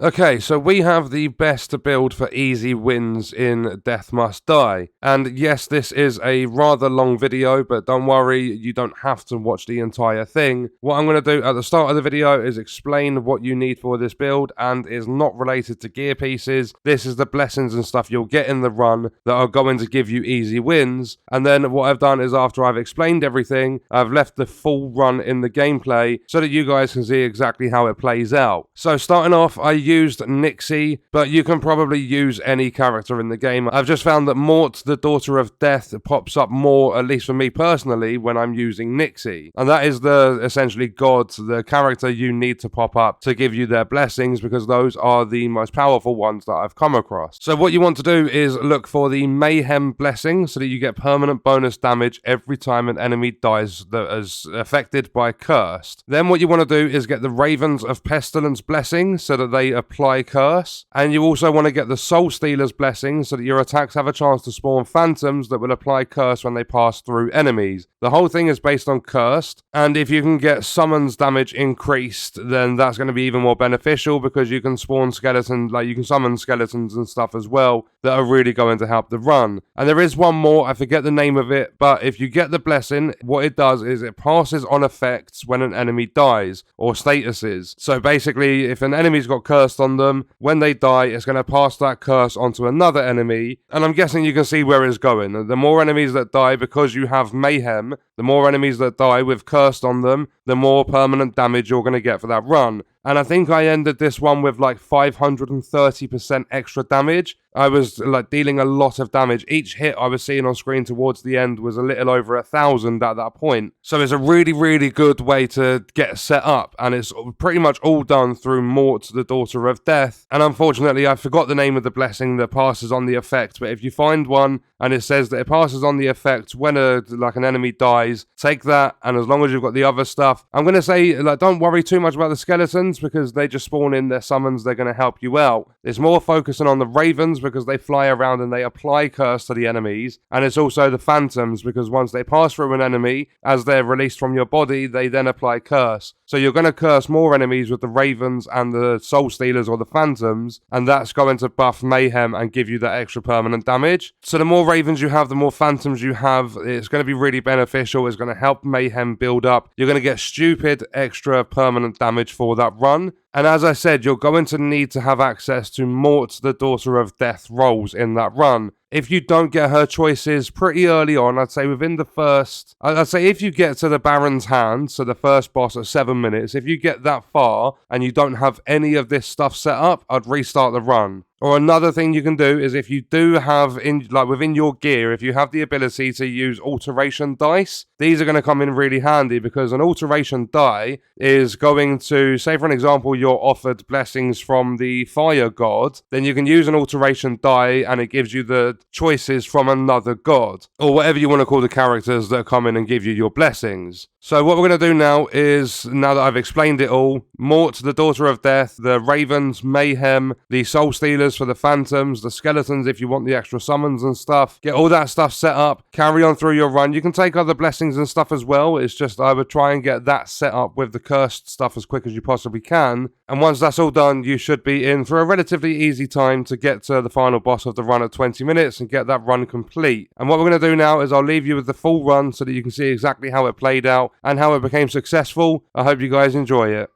Okay, so we have the best build for easy wins in Death Must Die. And yes, this is a rather long video, but don't worry, you don't have to watch the entire thing. What I'm going to do at the start of the video is explain what you need for this build, and is not related to gear pieces. This is the blessings and stuff you'll get in the run that are going to give you easy wins. And then what I've done is, after I've explained everything, I've left the full run in the gameplay so that you guys can see exactly how it plays out. So starting off, I used Nixie, but you can probably use any character in the game. I've just found that Mort, the Daughter of Death, pops up more, at least for me personally, when I'm using Nixie. And that is the essentially god, the character you need to pop up to give you their blessings, because those are the most powerful ones that I've come across. So what you want to do is look for the Mayhem blessing so that you get permanent bonus damage every time an enemy dies that is affected by Cursed. Then what you want to do is get the Ravens of Pestilence blessing so that they apply Curse, and you also want to get the Soul Stealer's blessing so that your attacks have a chance to spawn phantoms that will apply Curse when they pass through enemies. The whole thing is based on Cursed, and if you can get summons damage increased, then that's going to be even more beneficial, because you can spawn skeletons, like you can summon skeletons and stuff as well, that are really going to help the run. And there is one more, I forget the name of it, but if you get the blessing, what it does is it passes on effects when an enemy dies, or statuses. So basically, if an enemy's got Cursed on them, when they die, it's going to pass that curse onto another enemy, and I'm guessing you can see where it's going. The more enemies that die because you have Mayhem, the more enemies that die with Cursed on them, the more permanent damage you're going to get for that run. And I think I ended this one with like 530% extra damage. I was like dealing a lot of damage. Each hit I was seeing on screen towards the end was a little over 1,000 at that point. So it's a really, really good way to get set up. And it's pretty much all done through Mort, the Daughter of Death. And unfortunately, I forgot the name of the blessing that passes on the effect. But if you find one and it says that it passes on the effect when an enemy dies, take that. And as long as you've got the other stuff, I'm going to say, like, don't worry too much about the skeletons, because they just spawn in their summons. They're going to help you out. It's more focusing on the Ravens, because they fly around and they apply Curse to the enemies. And it's also the Phantoms, because once they pass through an enemy, as they're released from your body, they then apply Curse. So you're going to curse more enemies with the Ravens and the Soul Stealers or the Phantoms, and that's going to buff Mayhem and give you that extra permanent damage. So the more Ravens you have, the more Phantoms you have, it's going to be really beneficial. It's going to help Mayhem build up. You're going to get stupid extra permanent damage for that run. And as I said, you're going to need to have access to Mort, the Daughter of Death rolls in that run. If you don't get her choices pretty early on, I'd say within the first... I'd say if you get to the Baron's Hand, so the first boss at 7 minutes, if you get that far and you don't have any of this stuff set up, I'd restart the run. Or another thing you can do is, if you do have, within your gear, if you have the ability to use alteration dice, these are going to come in really handy, because an alteration die is going to, say for an example, you're offered blessings from the fire god, then you can use an alteration die and it gives you the choices from another god, or whatever you want to call the characters that come in and give you your blessings. So what we're going to do now is, now that I've explained it all, Mort, the Daughter of Death, the Ravens, Mayhem, the Soul Stealers for the Phantoms, the Skeletons if you want the extra summons and stuff, get all that stuff set up, carry on through your run. You can take other blessings and stuff as well. It's just I would try and get that set up with the cursed stuff as quick as you possibly can. And once that's all done, you should be in for a relatively easy time to get to the final boss of the run at 20 minutes and get that run complete. And what we're going to do now is I'll leave you with the full run so that you can see exactly how it played out and how it became successful. I hope you guys enjoy it.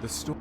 The story.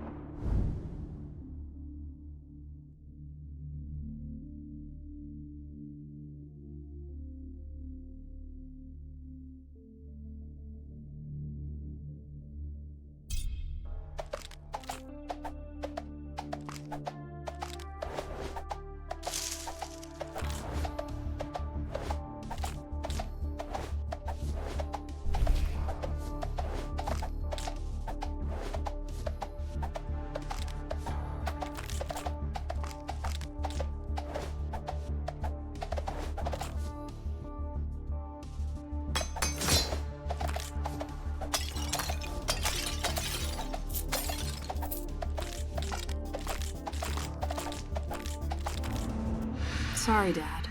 Sorry, Dad.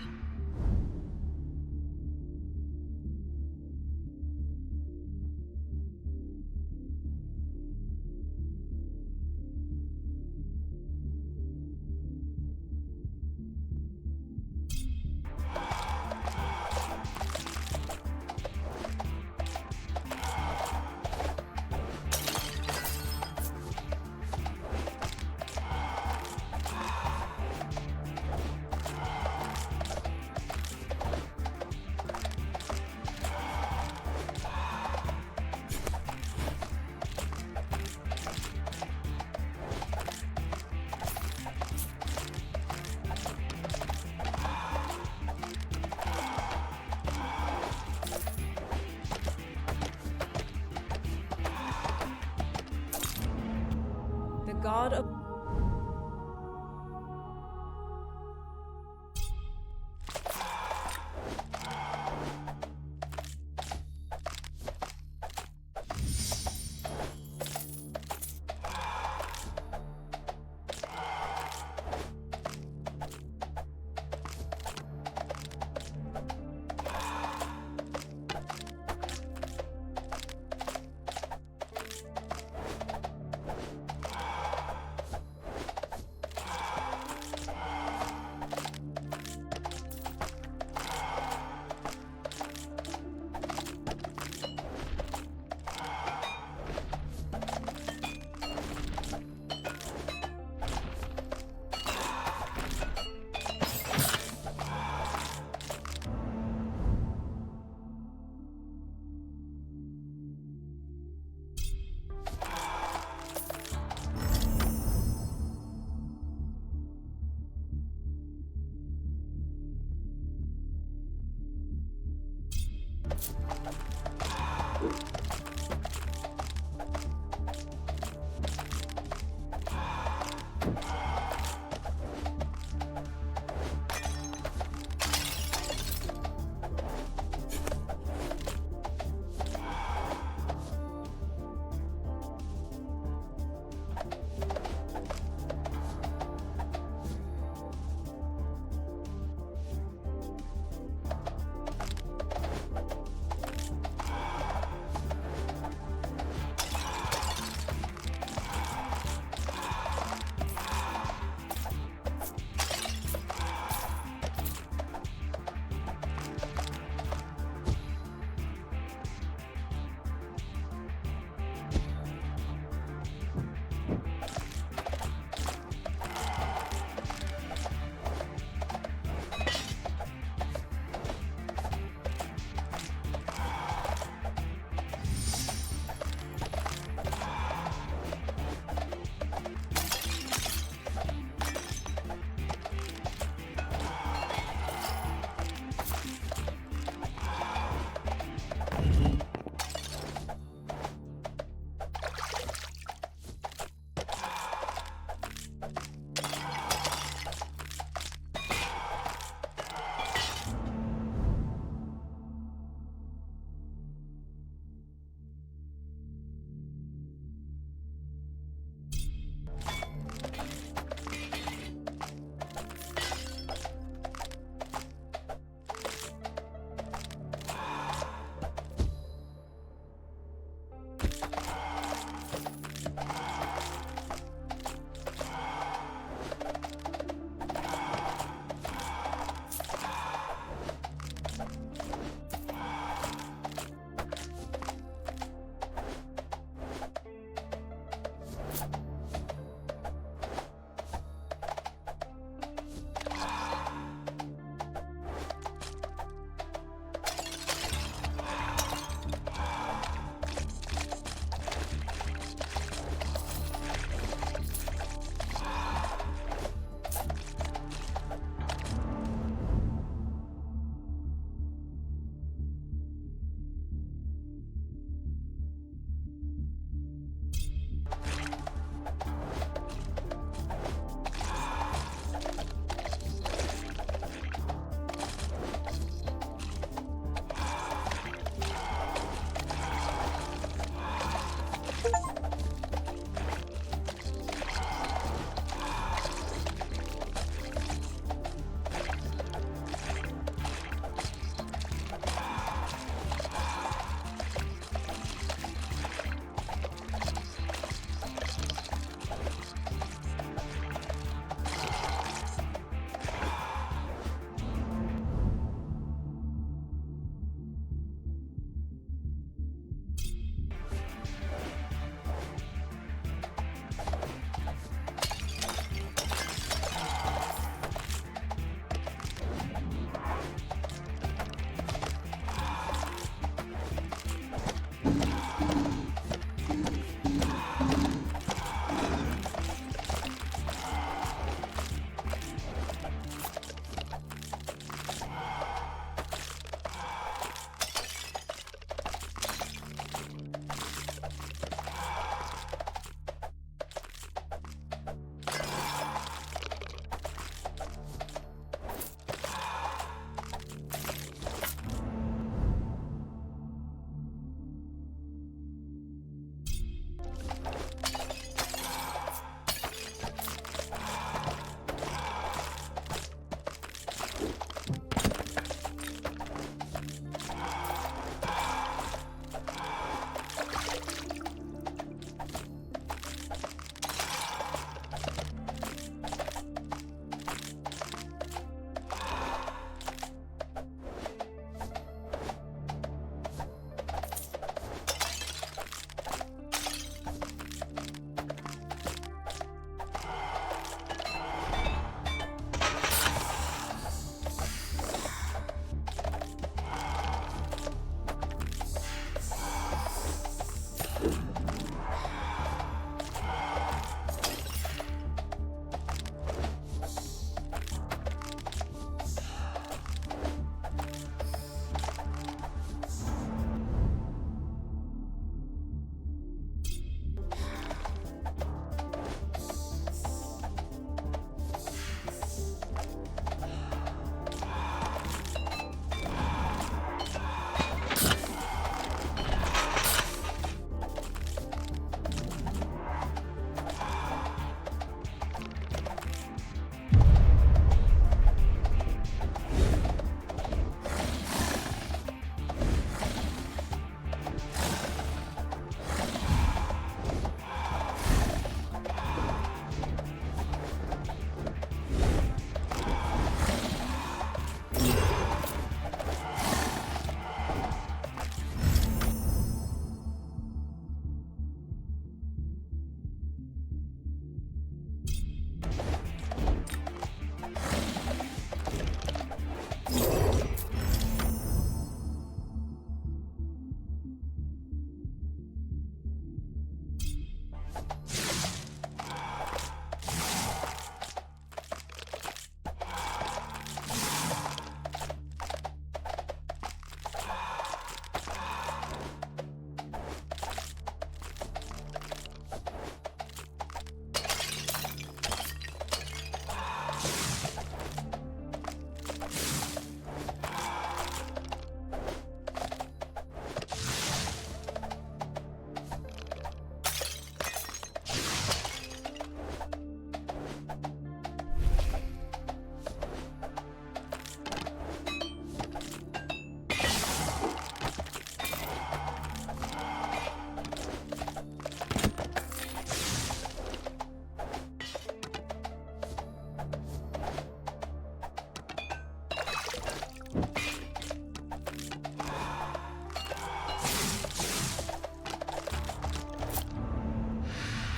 The god of...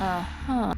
Uh-huh.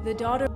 The daughter.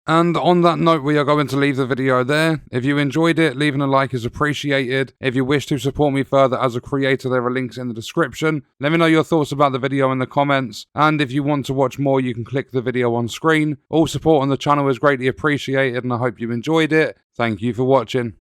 And on that note, we are going to leave the video there. If you enjoyed it, leaving a like is appreciated. If you wish to support me further as a creator, there are links in the description. Let me know your thoughts about the video in the comments. And if you want to watch more, you can click the video on screen. All support on the channel is greatly appreciated, and I hope you enjoyed it. Thank you for watching.